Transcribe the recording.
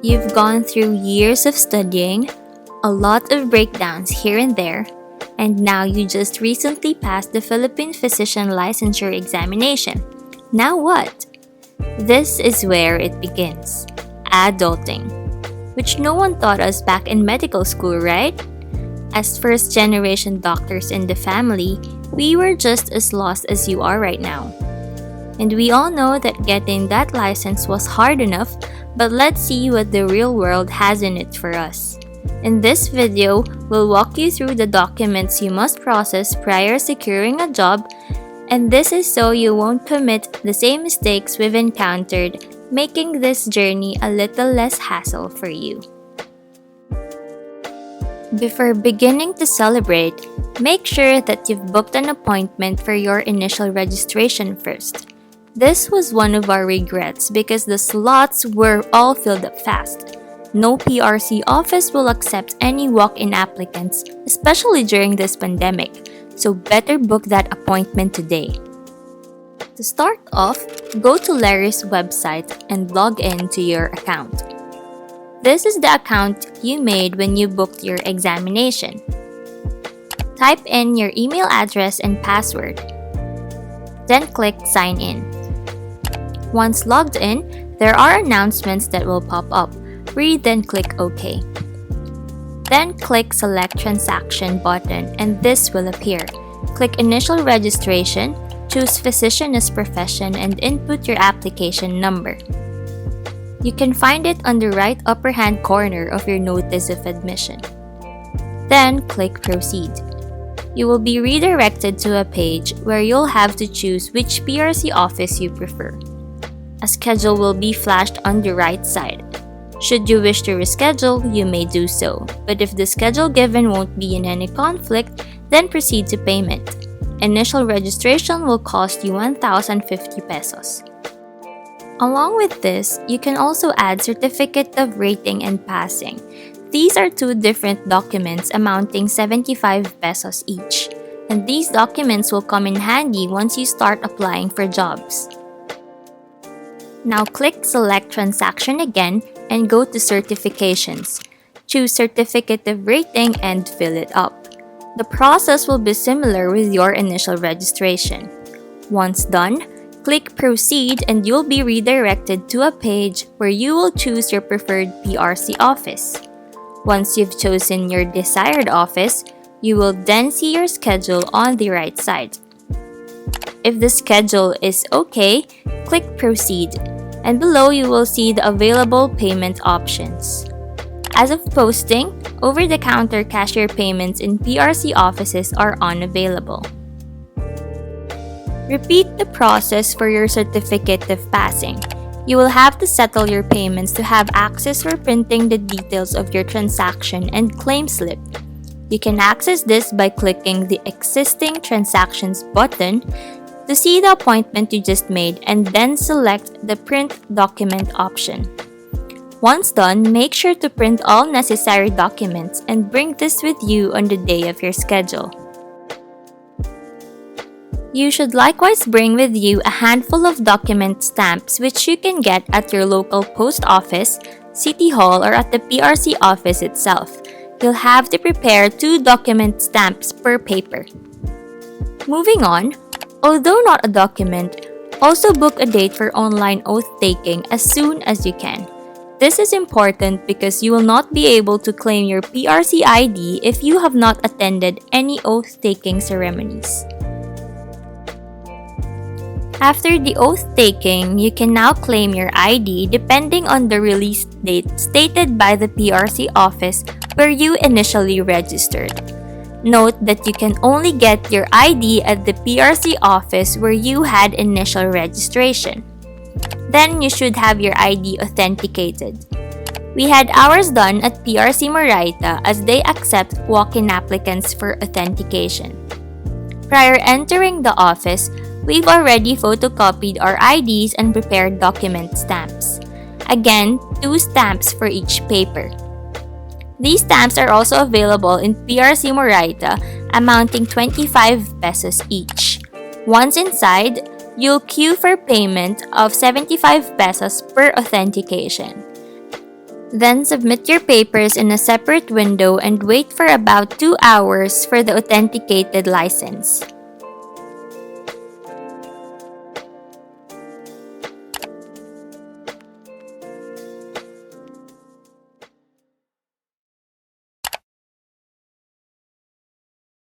You've gone through years of studying, a lot of breakdowns here and there, and now you just recently passed the Philippine Physician Licensure examination. Now what? This is where it begins. Adulting. Which no one taught us back in medical school, right? As first-generation doctors in the family, we were just as lost as you are right now. And we all know that getting that license was hard enough, but let's see what the real world has in it for us. In this video, we'll walk you through the documents you must process prior securing a job, and this is so you won't commit the same mistakes we've encountered, making this journey a little less hassle for you. Before beginning to celebrate, make sure that you've booked an appointment for your initial registration first. This was one of our regrets because the slots were all filled up fast. No PRC office will accept any walk-in applicants, especially during this pandemic, so better book that appointment today. To start off, go to Larry's website and log in to your account. This is the account you made when you booked your examination. Type in your email address and password. Then click Sign In. Once logged in, there are announcements that will pop up. Read then click OK. Then click Select Transaction button and this will appear. Click Initial Registration, choose Physician as Profession and input your application number. You can find it on the right upper hand corner of your notice of admission. Then click Proceed. You will be redirected to a page where you'll have to choose which PRC office you prefer. A schedule will be flashed on the right side. Should you wish to reschedule, you may do so, but if the schedule given won't be in any conflict, then proceed to payment. Initial registration will cost you 1,050 pesos. Along with this, you can also add Certificate of Rating and Passing. These are two different documents amounting 75 pesos each, and these documents will come in handy once you start applying for jobs. Now click Select Transaction again and go to Certifications. Choose Certificate of Rating and fill it up. The process will be similar with your initial registration. Once done, click Proceed and you'll be redirected to a page where you will choose your preferred PRC office. Once you've chosen your desired office, you will then see your schedule on the right side. If the schedule is okay, click Proceed, and below you will see the available payment options. As of posting, over-the-counter cashier payments in PRC offices are unavailable. Repeat the process for your Certificate of Passing. You will have to settle your payments to have access for printing the details of your transaction and claim slip. You can access this by clicking the Existing Transactions button to see the appointment you just made and then select the Print Document option. Once done, make sure to print all necessary documents and bring this with you on the day of your schedule. You should likewise bring with you a handful of document stamps which you can get at your local post office, city hall, or at the PRC office itself. You'll have to prepare 2 document stamps per paper. Moving on, although not a document, also book a date for online oath-taking as soon as you can. This is important because you will not be able to claim your PRC ID if you have not attended any oath-taking ceremonies. After the oath-taking, you can now claim your ID depending on the release date stated by the PRC office where you initially registered. Note that you can only get your ID at the PRC office where you had initial registration. Then you should have your ID authenticated. We had ours done at PRC Moraita as they accept walk-in applicants for authentication. Prior entering the office, we've already photocopied our IDs and prepared document stamps. Again, 2 stamps for each paper. These stamps are also available in PRC Moraita, amounting 25 pesos each. Once inside, you'll queue for payment of 75 pesos per authentication. Then submit your papers in a separate window and wait for about 2 hours for the authenticated license.